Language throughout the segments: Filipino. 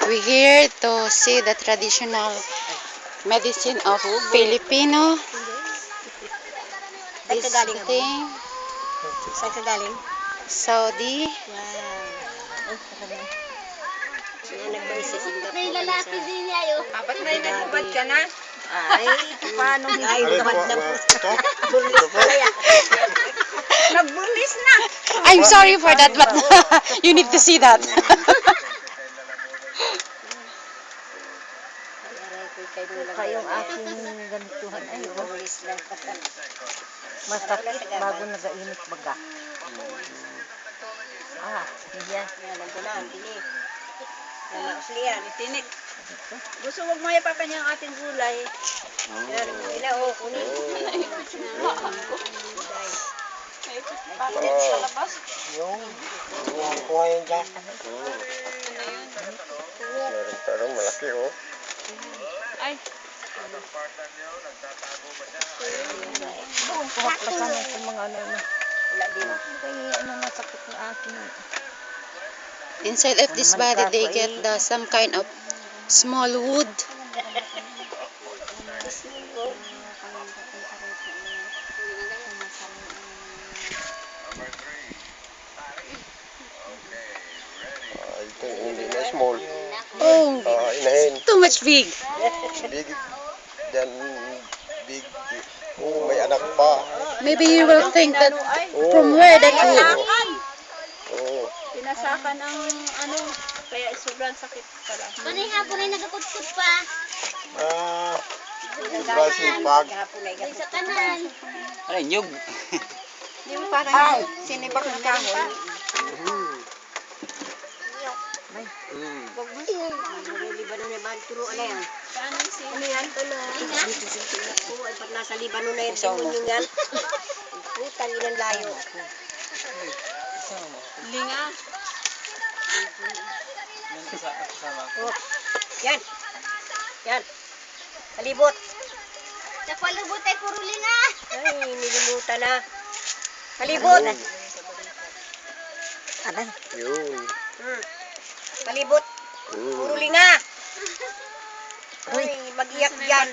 We here to see the traditional medicine of Filipino. This thing, Saan ka galing? Saudi. Wow. Yan nagbawi sa Singapore. May lalaki din niya yun. Ba't may nagubad ka na? Ay, paano? Ay, nagubad na po. Nagbulis na. I'm sorry for that, but you need to see that. Kayong aking ganituhan ay bulis lang. Masakit bago nagainit baga. Yan. Alam ko na, tinik. Yan, itinik. Gusto wag mo yapakan yung ating gulay. Yan, kunin. Bakit sa labas? Yung kuha yung jack. Meron tarong malaki oh. Ay. Kuha pa sana itong mga ano. Wala din. Kaya ano masakit ng aking. Inside of this body, they get some kind of small wood. Ito hindi na small. Oh, Inahin. too much big. Big. Then big. Oh, may anak pa. Maybe you will think that from where that wood. Oh. Pinasakan ng ano, kaya sobrang sakit pala. Panay hapon ay nagakutkud pa. Sobra sipag. Ay sa kanan. Ay, nyug. Yung parang sinibak ng kahoy. Libanon na ba? Turo na yan. Ano yan? Oo, ay pag nasa Libanon na yan. Demonyo yan. Putang ilang layo. Linga. Oh. Yan. Yan. Kalibot. Sa palubot ay puro linga. Ay, nilimutan na. Kalibot. Yun. Kalibot. Puro linga. Ay, mag-iyak dyan.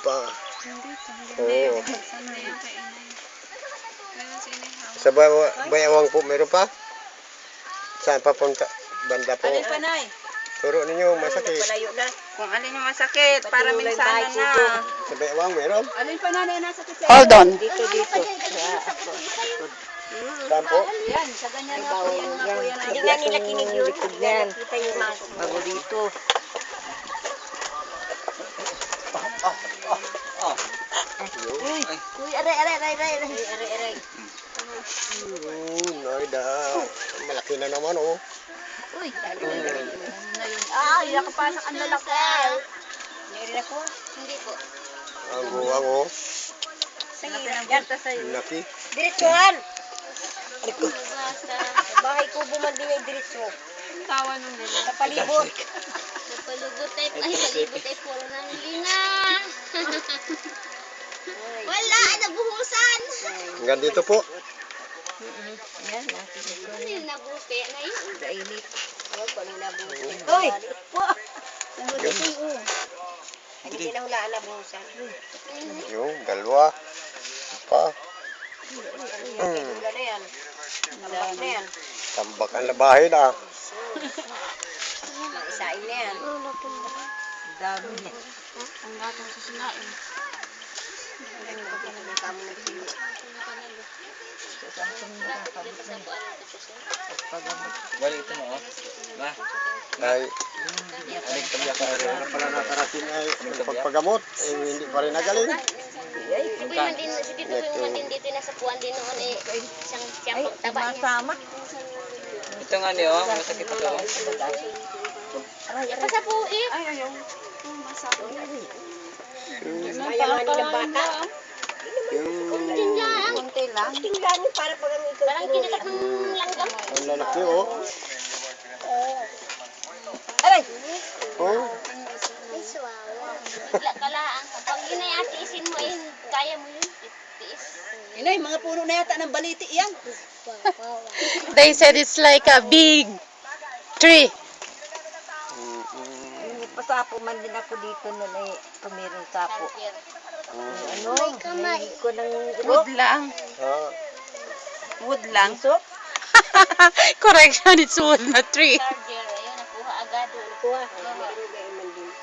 Pa. Oh. Sa bayawang po meron pa? Saan papunta? Banda po. Alin panay? Turo ninyo masakit. Malayo na. Kung alin yung masakit, para Patuloy minsanan bahay na. ko. Sa bayawang meron? Alin pa nanay nasakit sa Hold on. Dito. Saan po? Yan, sa ganyan na po yan mga kuya na. Hindi nga nila kinig yun. Nakita yung maso. Bago dito. Uy, aray. Noida. Malaki na naman oh. Uy, nakapasok ang lalaki. Nairin ako? Hindi po. Ang Sige, yan. laki. Diretsuhan. Basta Sa bahay ko bumanding ay diretso. Tawa nung nila. Sa palibot. sa palubot ay palubot ay puro ng linga. Wala, nabuhusan. Hanggang dito po. Yan, natin. Ano yung nabuti na yun? Dainit. Huwag ko nang nabuti. Uy! Po! Nabuti ko. Hindi sinahulaan na buhusan. Yung dalawa. Pa. Dula na yan. Tambak na yan. Tambak ang labahin ah. Isain na yan. Dami niya. Ang gatong sa sinain. Kamo ng pilo. Balik ito mo, oh. Ma, Ay, balik ito ka rin. ano pala nakarating ay pagpagamot. Eh, hindi pa rin nagaling. Si Boy man din, si Tito Boy man din dito nasa puwan din noon eh. Siyang pagtaba niya. Masama. Ito nga niyo, oh. Masakit ito. Oh. Pasa po eh. Ay, ayaw. Kaya nga nilang bata. Kunting lang. Kunti lang. Kunting lang para pag ang ikaw. Parang kinagat ng langgam. Ang lalaki oh. Aray! Oh. Ay, suwawa. Bigla ka lang. Pag yun ay atiisin mo eh, kaya mo yun. Tiis. Inay, mga puno na yata ng baliti yan. They said it's like a big tree. nakapo man din ako dito na may pamirong kapo. Charger. Ano? May ko ng Wood lang. Ah, Wood lang. Isok? Correction, it's wood, not tree. Charger. Ayun, nakuha agad. Kuha.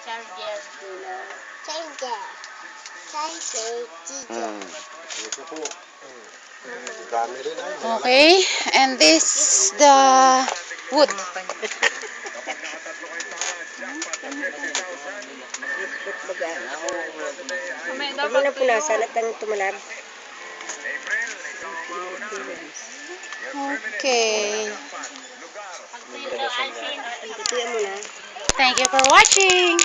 Charger. Charger. Charger. ito po. Dami rin ay. Okay, and this the wood. May Pag dapat na punasan at ang tumalab. Okay. Pag tuyo daw, Alvin. Ito mo na. Thank you for watching.